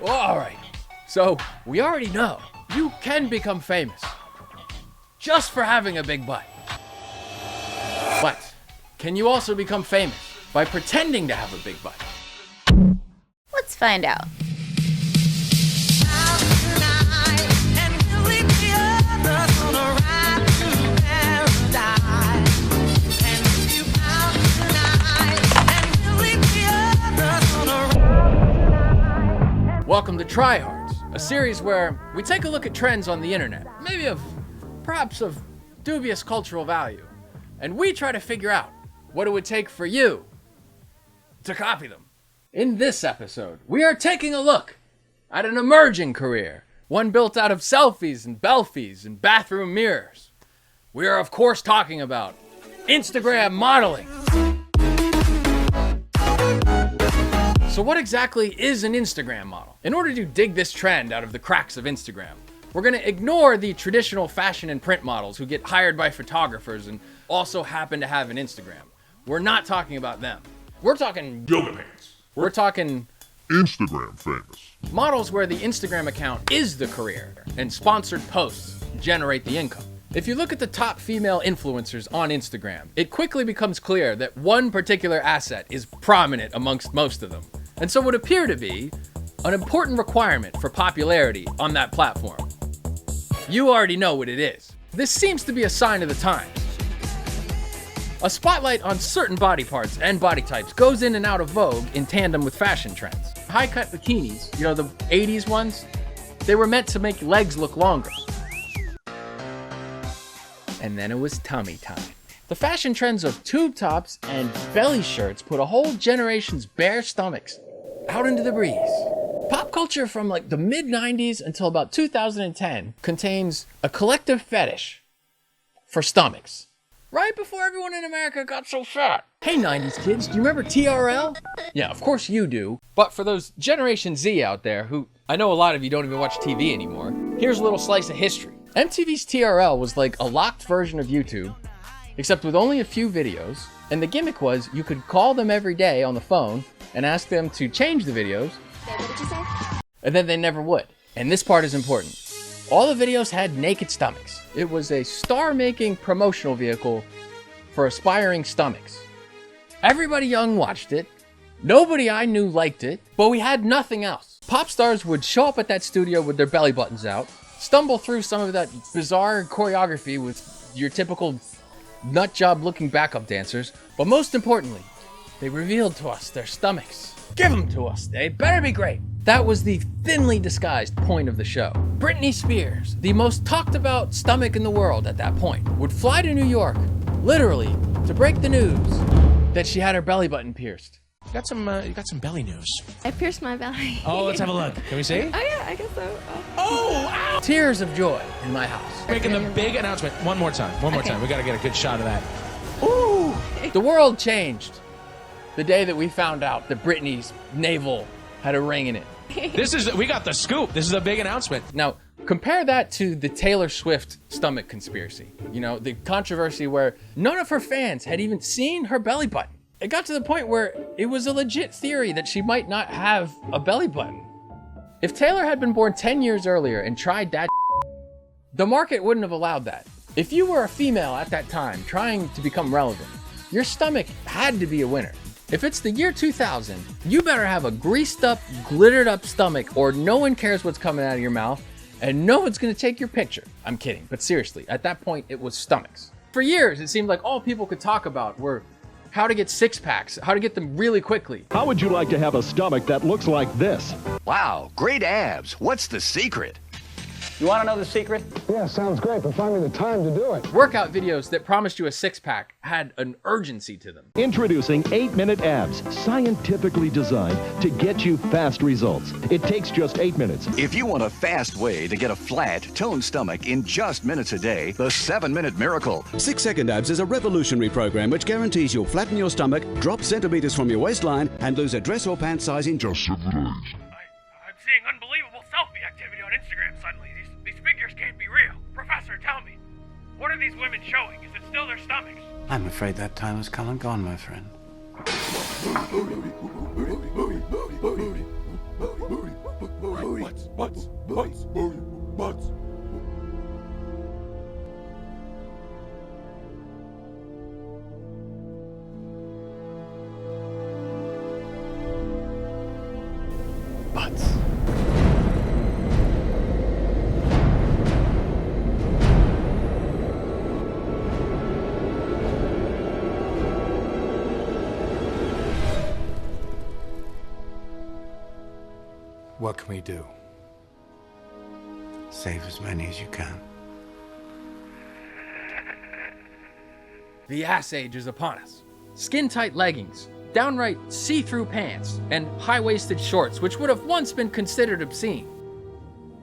All right, so we already know you can become famous just for having a big butt. But can you also become famous by pretending to have a big butt? Let's find out. Welcome to Tryhards, a series where we take a look at trends on the internet, perhaps of dubious cultural value, and we try to figure out what it would take for you to copy them. In this episode, we are taking a look at an emerging career, one built out of selfies and belfies and bathroom mirrors. We are, of course, talking about Instagram modeling. So what exactly is an Instagram model? In order to dig this trend out of the cracks of Instagram, we're gonna ignore the traditional fashion and print models who get hired by photographers and also happen to have an Instagram. We're not talking about them. We're talking yoga pants. We're talking Instagram famous. models where the Instagram account is the career and sponsored posts generate the income. If you look at the top female influencers on Instagram, it quickly becomes clear that one particular asset is prominent amongst most of them. And so would appear to be an important requirement for popularity on that platform. You already know what it is. This seems to be a sign of the times. A spotlight on certain body parts and body types goes in and out of vogue in tandem with fashion trends. High-cut bikinis, you know, the 80s ones, they were meant to make legs look longer. And then it was tummy time. The fashion trends of tube tops and belly shirts put a whole generation's bare stomachs out into the breeze. Pop culture from like the mid-90s until about 2010 contains a collective fetish for stomachs. Right before everyone in America got so fat. Hey 90s kids, do you remember TRL? Yeah, of course you do. But for those Generation Z out there who, I know a lot of you don't even watch TV anymore, here's a little slice of history. MTV's TRL was like a locked version of YouTube, except with only a few videos, and the gimmick was you could call them every day on the phone and ask them to change the videos, What did you say? and then they never would. And this part is important. All the videos had naked stomachs. It was a star-making promotional vehicle for aspiring stomachs. Everybody young watched it. Nobody I knew liked it, but we had nothing else. Pop stars would show up at that studio with their belly buttons out, stumble through some of that bizarre choreography with your typical nut job looking backup dancers, but most importantly, they revealed to us their stomachs. Give them to us, they better be great. That was the thinly disguised point of the show. Britney Spears, the most talked about stomach in the world at that point, would fly to New York, literally, to break the news that she had her belly button pierced. You got some belly news. I pierced my belly. Oh, let's have a look. Can we see? Oh yeah, I guess so. Oh, ow! Tears of joy in my house. Making the big announcement. One more time. We gotta get a good shot of that. Ooh! The world changed the day that we found out that Britney's navel had a ring in it. We got the scoop. This is a big announcement. Now, compare that to the Taylor Swift stomach conspiracy. You know, the controversy where none of her fans had even seen her belly button. It got to the point where it was a legit theory that she might not have a belly button. If Taylor had been born 10 years earlier and tried that, the market wouldn't have allowed that. If you were a female at that time trying to become relevant, your stomach had to be a winner. If it's the year 2000, you better have a greased up, glittered up stomach or no one cares what's coming out of your mouth and no one's gonna take your picture. I'm kidding, but seriously, at that point it was stomachs. For years, it seemed like all people could talk about were how to get six packs, how to get them really quickly. How would you like to have a stomach that looks like this? Wow, great abs. What's the secret? You want to know the secret? Yeah, sounds great, but find me the time to do it. Workout videos that promised you a six-pack had an urgency to them. Introducing 8-Minute Abs, scientifically designed to get you fast results. It takes just 8 minutes. If you want a fast way to get a flat, toned stomach in just minutes a day, the 7-Minute Miracle. 6-Second Abs is a revolutionary program which guarantees you'll flatten your stomach, drop centimeters from your waistline, and lose a dress or pant size in just 7 days. I'm seeing unbelievable selfie activity on Instagram suddenly. These figures can't be real. Professor, tell me, what are these women showing? Is it still their stomachs? I'm afraid that time has come and gone, my friend. Butts, butts, butts. Butts. What can we do? Save as many as you can. The ass age is upon us. Skin-tight leggings, downright see-through pants, and high-waisted shorts, which would have once been considered obscene,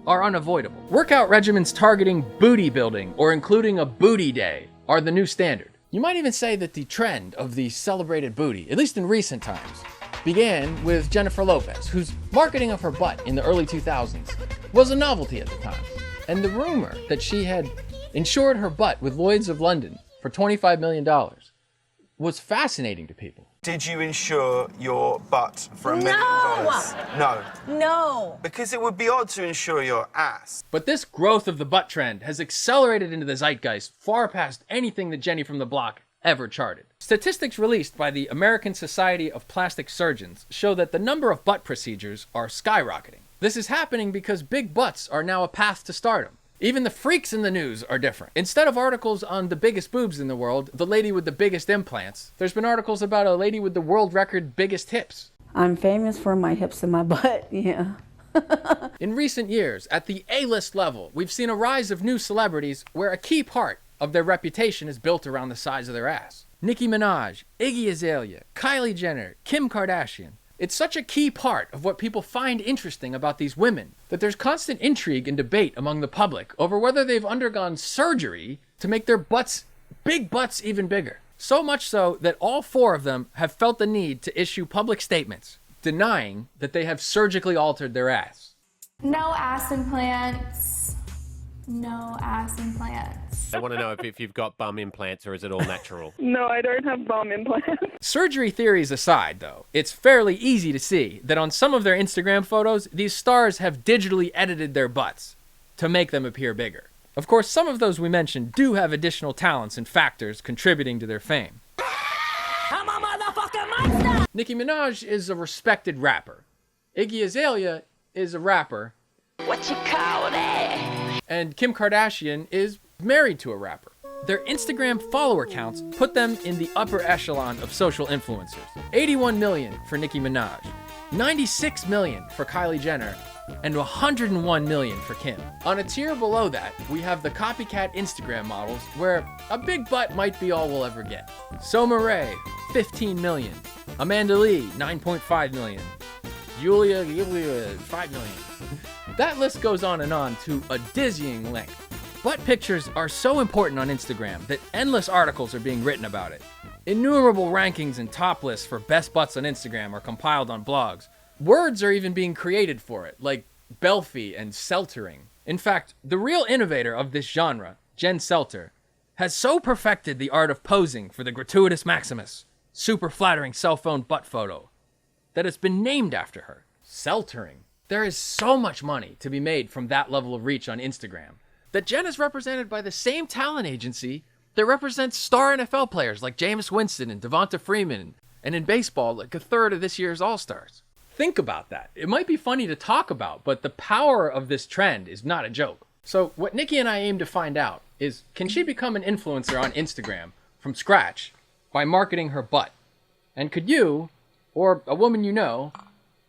are unavoidable. Workout regimens targeting booty building or including a booty day are the new standard. You might even say that the trend of the celebrated booty, at least in recent times, began with Jennifer Lopez, whose marketing of her butt in the early 2000s was a novelty at the time. And the rumor that she had insured her butt with Lloyd's of London for $25 million was fascinating to people. Did you insure your butt for $1 million? No. No. Because it would be odd to insure your ass. But this growth of the butt trend has accelerated into the zeitgeist far past anything that Jenny from the Block ever charted. Statistics released by the American Society of Plastic Surgeons show that the number of butt procedures are skyrocketing. This is happening because big butts are now a path to stardom. Even the freaks in the news are different. Instead of articles on the biggest boobs in the world, the lady with the biggest implants, there's been articles about a lady with the world record biggest hips. I'm famous for my hips and my butt, yeah. In recent years, at the A-list level, we've seen a rise of new celebrities where a key part of their reputation is built around the size of their ass. Nicki Minaj, Iggy Azalea, Kylie Jenner, Kim Kardashian. It's such a key part of what people find interesting about these women that there's constant intrigue and debate among the public over whether they've undergone surgery to make their big butts even bigger. So much so that all four of them have felt the need to issue public statements denying that they have surgically altered their ass. No ass implants. No ass implants. I want to know if you've got bum implants or is it all natural? No, I don't have bum implants. Surgery theories aside, though, it's fairly easy to see that on some of their Instagram photos, these stars have digitally edited their butts to make them appear bigger. Of course, some of those we mentioned do have additional talents and factors contributing to their fame. I'm a motherfucking monster! Nicki Minaj is a respected rapper. Iggy Azalea is a rapper. What you call that? And Kim Kardashian is married to a rapper. Their Instagram follower counts put them in the upper echelon of social influencers. 81 million for Nicki Minaj, 96 million for Kylie Jenner, and 101 million for Kim. On a tier below that, we have the copycat Instagram models where a big butt might be all we'll ever get. Soma Rae, 15 million. Amanda Lee, 9.5 million. Julia, 5 million. That list goes on and on to a dizzying length. Butt pictures are so important on Instagram that endless articles are being written about it. Innumerable rankings and top lists for best butts on Instagram are compiled on blogs. Words are even being created for it, like belfie and seltering. In fact, the real innovator of this genre, Jen Selter, has so perfected the art of posing for the gratuitous Maximus, super flattering cell phone butt photo, that it's been named after her. Seltering. There is so much money to be made from that level of reach on Instagram that Jen is represented by the same talent agency that represents star NFL players like Jameis Winston and Devonta Freeman, and in baseball, like a third of this year's All-Stars. Think about that. It might be funny to talk about, but the power of this trend is not a joke. So what Nikki and I aim to find out is, can she become an influencer on Instagram from scratch by marketing her butt? And could you, or a woman you know,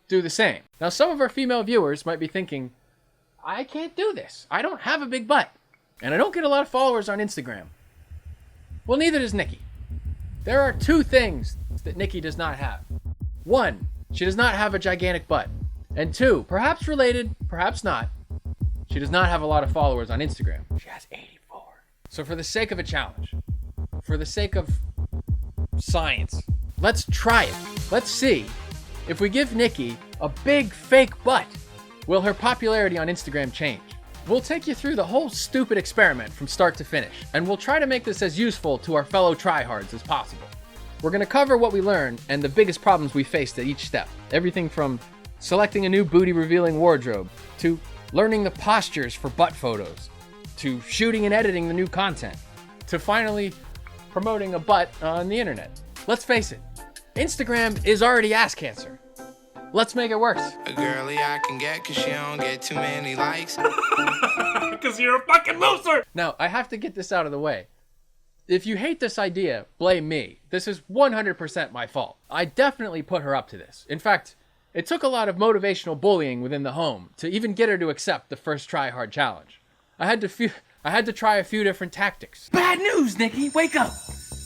do the same? Now, some of our female viewers might be thinking, I can't do this. I don't have a big butt, and I don't get a lot of followers on Instagram. Well, neither does Nikki. There are two things that Nikki does not have. One, she does not have a gigantic butt. And two, perhaps related, perhaps not, she does not have a lot of followers on Instagram. She has 84. So for the sake of a challenge, for the sake of science, let's try it. Let's see if we give Nikki a big fake butt, will her popularity on Instagram change? We'll take you through the whole stupid experiment from start to finish, and we'll try to make this as useful to our fellow tryhards as possible. We're going to cover what we learned and the biggest problems we faced at each step. Everything from selecting a new booty-revealing wardrobe to learning the postures for butt photos, to shooting and editing the new content, to finally promoting a butt on the internet. Let's face it, Instagram is already ass cancer. Let's make it worse. A girly I can get cause she don't get too many likes. Because you're a fucking loser! Now, I have to get this out of the way. If you hate this idea, blame me. This is 100% my fault. I definitely put her up to this. In fact, it took a lot of motivational bullying within the home to even get her to accept the first try hard challenge. I had to try a few different tactics. Bad news, Nikki, wake up.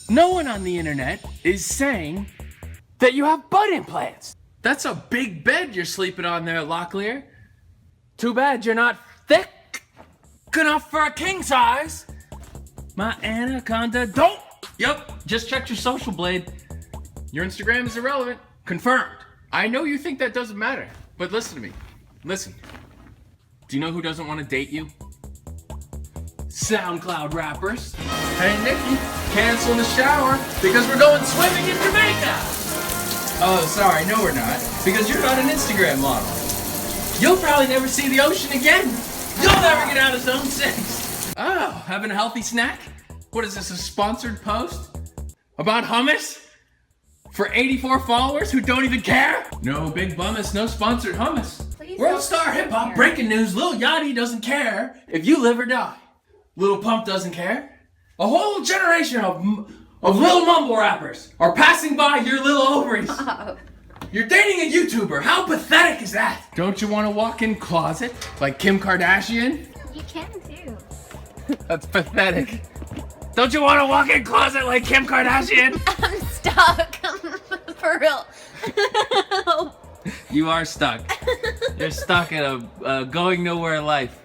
No one on the internet is saying that you have butt implants. That's a big bed you're sleeping on there, Locklear. Too bad you're not thick enough for a king size. My anaconda don't. Yep, just checked your social blade. Your Instagram is irrelevant. Confirmed. I know you think that doesn't matter, but listen to me. Listen. Do you know who doesn't want to date you? SoundCloud rappers. Hey, Nikki, cancel the shower because we're going swimming in Jamaica. Oh, sorry, no we're not, because you're not an Instagram model. You'll probably never see the ocean again. You'll never get out of zone 6. Oh, having a healthy snack? What is this, a sponsored post? About hummus? For 84 followers who don't even care? No big bummus, no sponsored hummus. Please World star hip hop breaking news, Lil Yachty doesn't care if you live or die. Lil Pump doesn't care. A whole generation of little mumble rappers are passing by your little ovaries. You're dating a YouTuber. How pathetic is that? Don't you want a walk-in closet like Kim Kardashian? You can too. That's pathetic. Don't you want a walk-in closet like Kim Kardashian? I'm stuck. For real. You are stuck. You're stuck in a going nowhere life.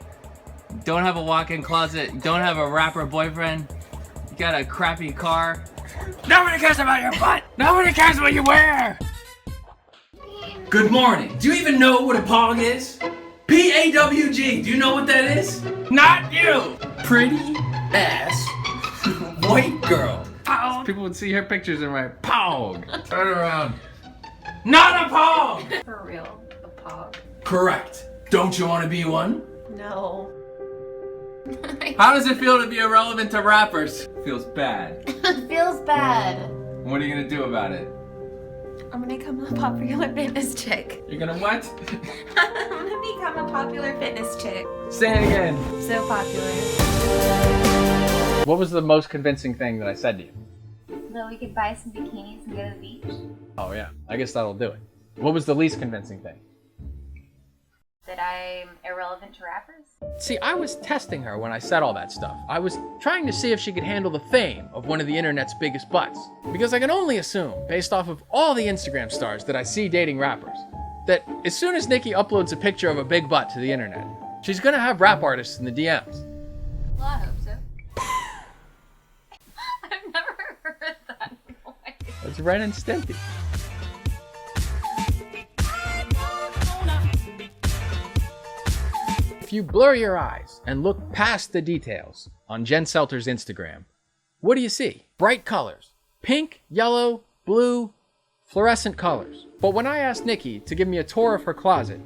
Don't have a walk-in closet. Don't have a rapper boyfriend. You got a crappy car. Nobody cares about your butt. Nobody cares what you wear. Good morning. Do you even know what a pog is? P-A-W-G. Do you know what that is? Not you. Pretty ass white girl. Pog. People would see her pictures and write, pog. Turn around. Not a pog. For real, a pog. Correct. Don't you want to be one? No. How does it feel to be irrelevant to rappers? Feels bad. It feels bad. What are you gonna do about it? I'm gonna become a popular fitness chick. You're gonna what? I'm gonna become a popular fitness chick. Say it again. So popular. What was the most convincing thing that I said to you? That we could buy some bikinis and go to the beach. Oh yeah, I guess that'll do it. What was the least convincing thing? That I'm irrelevant to rappers? See, I was testing her when I said all that stuff. I was trying to see if she could handle the fame of one of the internet's biggest butts. Because I can only assume, based off of all the Instagram stars that I see dating rappers, that as soon as Nikki uploads a picture of a big butt to the internet, she's gonna have rap artists in the DMs. Well, I hope so. I've never heard that noise. That's Ren and Stimpy. If you blur your eyes and look past the details on Jen Selter's Instagram, what do you see? Bright colors. Pink, yellow, blue, fluorescent colors. But when I asked Nikki to give me a tour of her closet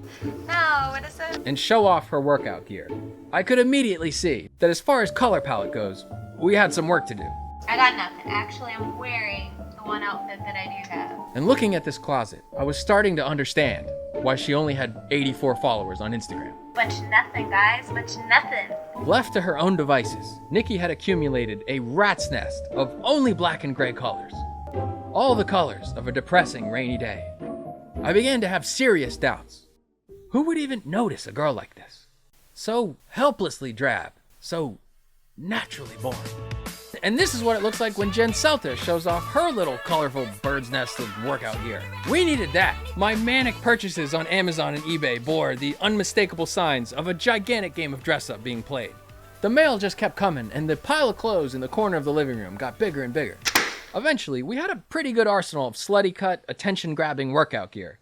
what is it? and show off her workout gear, I could immediately see that as far as color palette goes, we had some work to do. I got nothing. Actually, I'm wearing the one outfit that I do have. And looking at this closet, I was starting to understand why she only had 84 followers on Instagram. Bunch of nothing, guys. Bunch of nothing. Left to her own devices, Nikki had accumulated a rat's nest of only black and gray colors. All the colors of a depressing rainy day. I began to have serious doubts. Who would even notice a girl like this? So helplessly drab, so naturally boring. And this is what it looks like when Jen Selter shows off her little colorful bird's nest of workout gear. We needed that. My manic purchases on Amazon and eBay bore the unmistakable signs of a gigantic game of dress up being played. The mail just kept coming, and the pile of clothes in the corner of the living room got bigger and bigger. Eventually, we had a pretty good arsenal of slutty cut, attention-grabbing workout gear.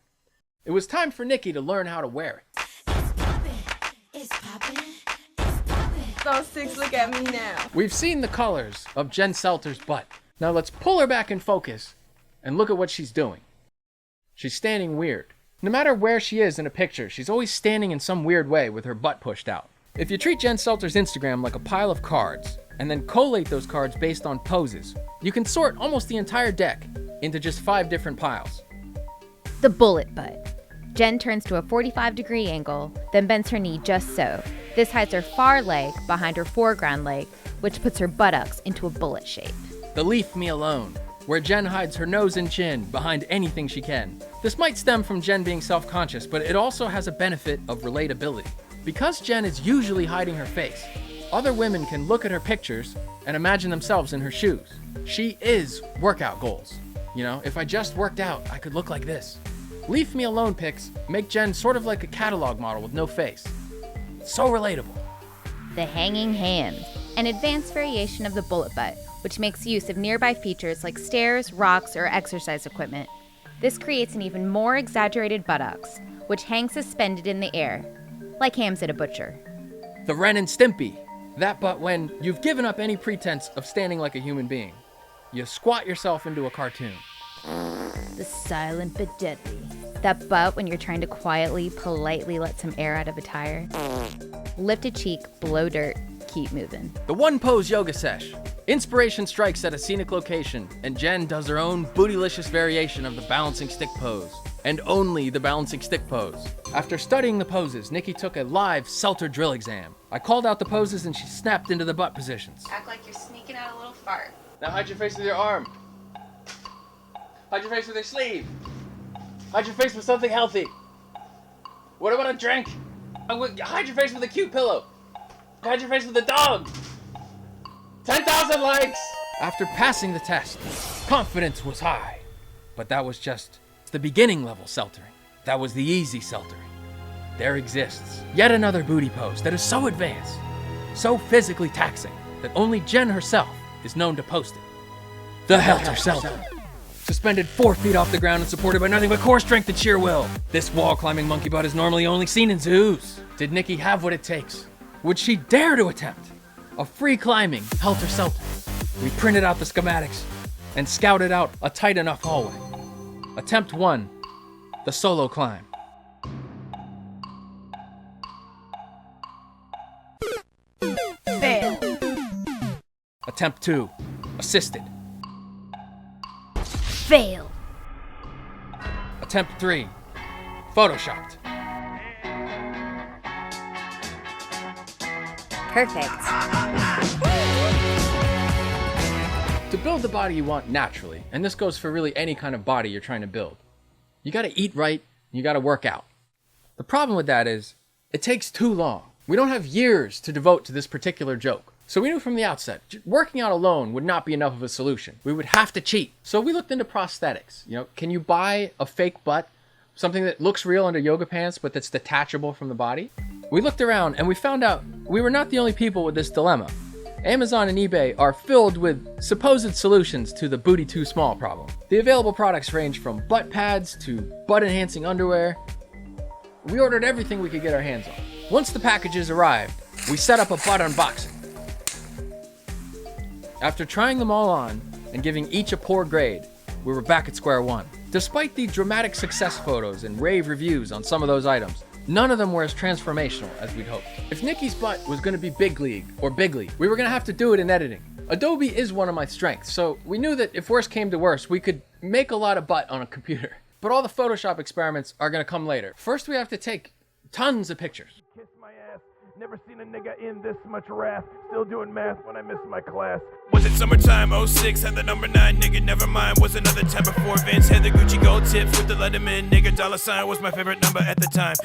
It was time for Nikki to learn how to wear it. Those six look at me now. We've seen the colors of Jen Selter's butt. Now let's pull her back in focus and look at what she's doing. She's standing weird. No matter where she is in a picture, she's always standing in some weird way with her butt pushed out. If you treat Jen Selter's Instagram like a pile of cards, and then collate those cards based on poses, you can sort almost the entire deck into just 5 different piles. The bullet butt. Jen turns to a 45-degree angle, then bends her knee just so. This hides her far leg behind her foreground leg, which puts her buttocks into a bullet shape. The leave me alone, where Jen hides her nose and chin behind anything she can. This might stem from Jen being self-conscious, but it also has a benefit of relatability. Because Jen is usually hiding her face, other women can look at her pictures and imagine themselves in her shoes. She is workout goals. You know, if I just worked out, I could look like this. Leave me alone pics make Jen sort of like a catalog model with no face. So relatable. The hanging ham, an advanced variation of the bullet butt, which makes use of nearby features like stairs, rocks, or exercise equipment. This creates an even more exaggerated buttocks, which hang suspended in the air, like hams at a butcher. The Ren and Stimpy, that butt when you've given up any pretense of standing like a human being. You squat yourself into a cartoon. The silent but deadly. That butt when you're trying to quietly, politely let some air out of a tire. Lift a cheek, blow dirt, keep moving. The one pose yoga sesh. Inspiration strikes at a scenic location, and Jen does her own bootylicious variation of the balancing stick pose. And only the balancing stick pose. After studying the poses, Nikki took a live Selter drill exam. I called out the poses and she snapped into the butt positions. Act like you're sneaking out a little fart. Now hide your face with your arm. Hide your face with your sleeve. Hide your face with something healthy. What about a drink? Hide your face with a cute pillow. Hide your face with a dog. 10,000 likes! After passing the test, confidence was high. But that was just the beginning level Seltering. That was the easy Seltering. There exists yet another booty pose that is so advanced, so physically taxing, that only Jen herself is known to post it. The Helter Selter. Suspended 4 feet off the ground and supported by nothing but core strength and sheer will. This wall-climbing monkey butt is normally only seen in zoos. Did Nikki have what it takes? Would she dare to attempt a free-climbing Helter Selter? We printed out the schematics and scouted out a tight enough hallway. Attempt 1, the solo climb. Fail. Attempt 2, assisted. Fail. Attempt 3, photoshopped. Perfect. To build the body you want naturally, and this goes for really any kind of body you're trying to build, you gotta eat right, you gotta work out. The problem with that is, it takes too long. We don't have years to devote to this particular joke. So we knew from the outset, working out alone would not be enough of a solution. We would have to cheat. So we looked into prosthetics. You know, can you buy a fake butt? Something that looks real under yoga pants, but that's detachable from the body? We looked around and we found out we were not the only people with this dilemma. Amazon and eBay are filled with supposed solutions to the booty too small problem. The available products range from butt pads to butt enhancing underwear. We ordered everything we could get our hands on. Once the packages arrived, we set up a butt unboxing. After trying them all on and giving each a poor grade, we were back at square one. Despite the dramatic success photos and rave reviews on some of those items, none of them were as transformational as we'd hoped. If Nikki's butt was going to be big league or bigly, we were going to have to do it in editing. Adobe is one of my strengths, so we knew that if worse came to worse, we could make a lot of butt on a computer. But all the Photoshop experiments are going to come later. First, we have to take tons of pictures. Kiss my ass. Never seen a nigga in this much wrath. Still doing math when I miss my class. Was it summertime? 06 had the number 9, nigga, never mind. Was another time before Vince had the Gucci gold tips with the Letterman, nigga. Dollar sign was my favorite number at the time.